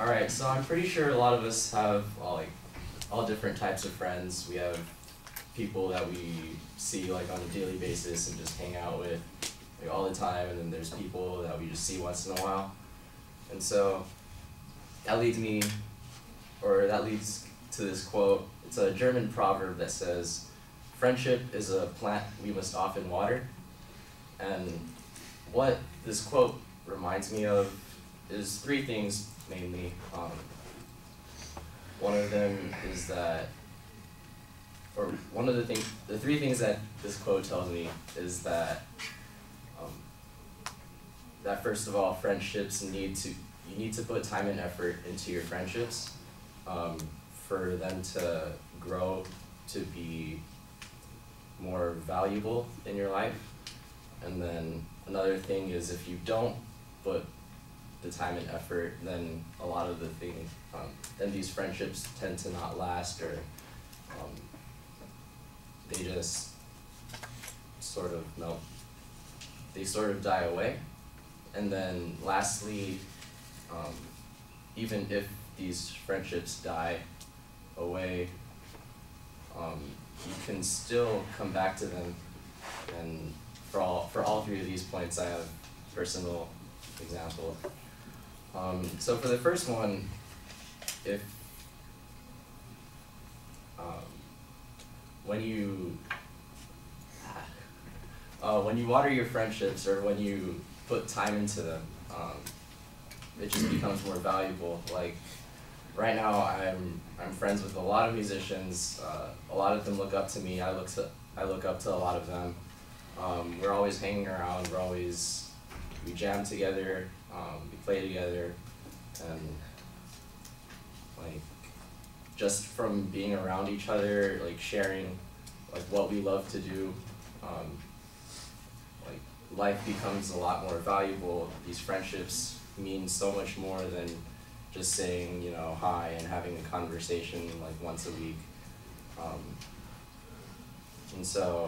Alright, so I'm pretty sure a lot of us have all different types of friends. We have people that we see like on a daily basis and just hang out with like all the time, and then there's people that we just see once in a while. And so that leads to this quote. It's a German proverb that says, "Friendship is a plant we must often water." And what this quote reminds me of is three things mainly. One of them is that, or one of the three things that this quote tells me is that, that first of all, friendships you need to put time and effort into your friendships, for them to grow to be more valuable in your life. And then another thing is, if you don't put the time and effort, then a lot of the things, then these friendships tend to not last, or they just sort of they sort of die away. And then lastly, even if these friendships die away, you can still come back to them. And for all three of these points, I have personal examples. So for the first one, if when you water your friendships, or when you put time into them, it just becomes more valuable. Like right now, I'm friends with a lot of musicians. A lot of them look up to me. I look up to a lot of them. We're always hanging around. We jam together. We play together, and like just from being around each other, like sharing like what we love to do, like life becomes a lot more valuable. These friendships mean so much more than just saying, hi and having a conversation like once a week. And so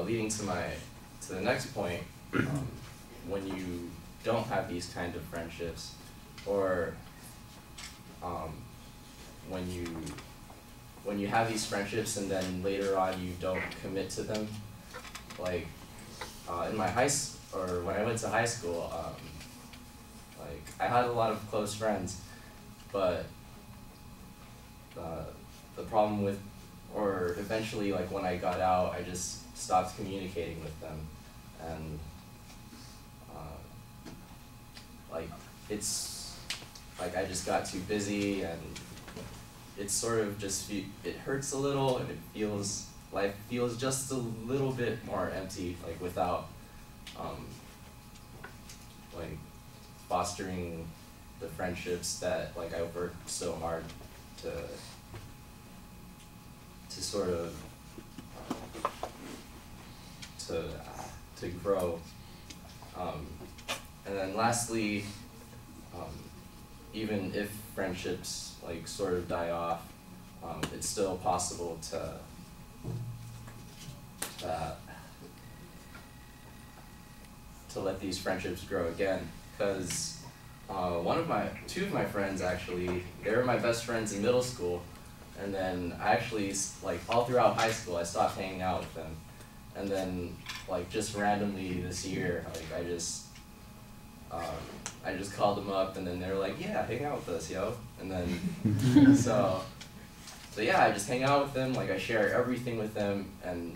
leading to the next point, when you don't have these kind of friendships, or when you have these friendships and then later on you don't commit to them, like in my when I went to high school, like I had a lot of close friends, but the problem with, or eventually, like when I got out, I just stopped communicating with them, and like I just got too busy, and it's sort of just, it hurts a little, and life feels just a little bit more empty, like without like fostering the friendships that like I worked so hard to sort of to grow. And then lastly, even if friendships like sort of die off, it's still possible to let these friendships grow again. Because two of my friends actually, they were my best friends in middle school, and then I actually, like all throughout high school, I stopped hanging out with them. And then like just randomly this year, like I just called them up, and then they were like, yeah, hang out with us, yo. And then so yeah, I just hang out with them, like I share everything with them, and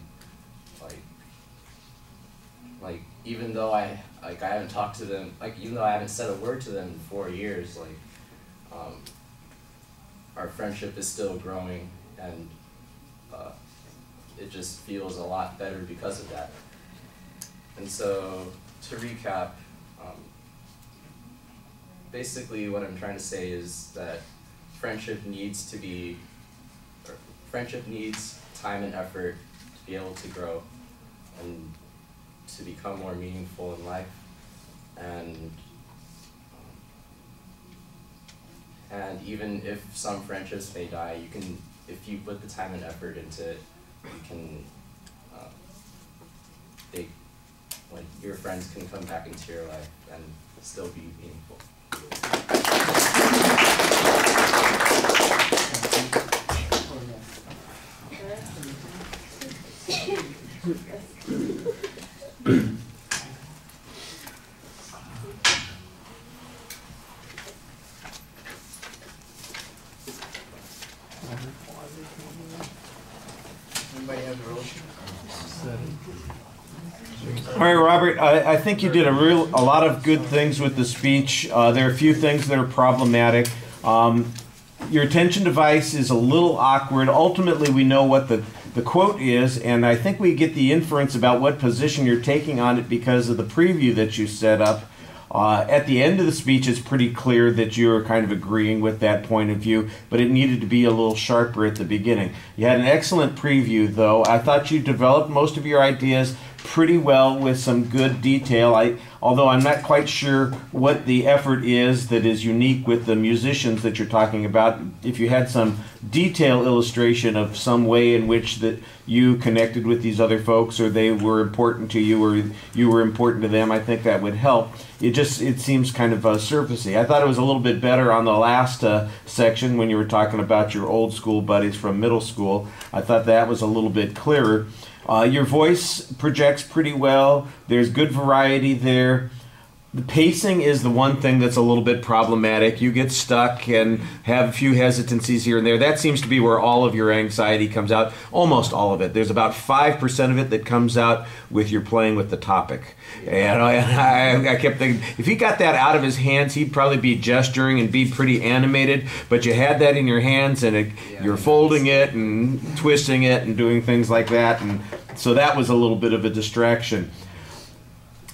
like even though I haven't talked to them, like even though I haven't said a word to them in 4 years, like our friendship is still growing, and it just feels a lot better because of that. And so to recap, basically what I'm trying to say is that friendship needs time and effort to be able to grow and to become more meaningful in life. And even if some friendships may die, if you put the time and effort into it, your friends can come back into your life and still be meaningful. All right, Robert, I think you did a lot of good things with the speech. There are a few things that are problematic. Your attention device is a little awkward. Ultimately, we know what the quote is, and I think we get the inference about what position you're taking on it because of the preview that you set up. At the end of the speech, it's pretty clear that you're kind of agreeing with that point of view, but it needed to be a little sharper at the beginning. You had an excellent preview, though. I thought you developed most of your ideas pretty well with some good detail. Although I'm not quite sure what the effort is that is unique with the musicians that you're talking about. If you had some detail illustration of some way in which that you connected with these other folks, or they were important to you, or you were important to them, I think that would help. It seems kind of surfacey. I thought it was a little bit better on the last section when you were talking about your old school buddies from middle school. I thought that was a little bit clearer. Your voice projects pretty well. There's good variety there. The pacing is the one thing that's a little bit problematic. You get stuck and have a few hesitancies here and there. That seems to be where all of your anxiety comes out, almost all of it. There's about 5% of it that comes out with your playing with the topic. And I kept thinking, if he got that out of his hands, he'd probably be gesturing and be pretty animated, but you had that in your hands and you're folding it and twisting it and doing things like that, and so that was a little bit of a distraction.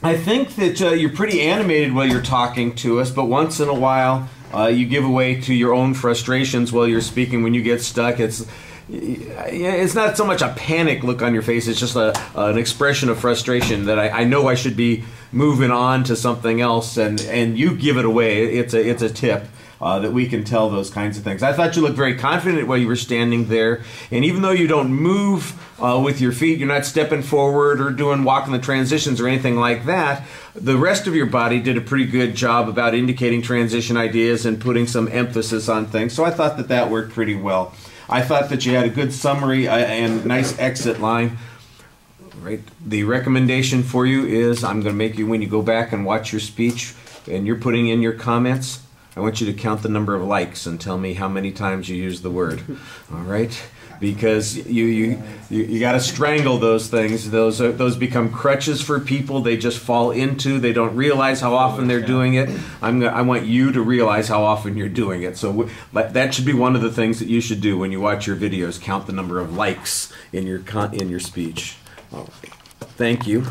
I think that you're pretty animated while you're talking to us, but once in a while you give away to your own frustrations while you're speaking. When you get stuck, it's not so much a panic look on your face, it's just an expression of frustration that I know I should be moving on to something else, and you give it away. It's a tip. That we can tell those kinds of things. I thought you looked very confident while you were standing there, and even though you don't move with your feet, you're not stepping forward or walking the transitions or anything like that, the rest of your body did a pretty good job about indicating transition ideas and putting some emphasis on things, so I thought that worked pretty well. I thought that you had a good summary and nice exit line. Right. The recommendation for you is, I'm going to make you, when you go back and watch your speech and you're putting in your comments, I want you to count the number of likes and tell me how many times you use the word. All right? Because you got to strangle those things. Those become crutches for people. They just fall into. They don't realize how often they're doing it. I want you to realize how often you're doing it. So that should be one of the things that you should do when you watch your videos. Count the number of likes in your speech. All right. Thank you.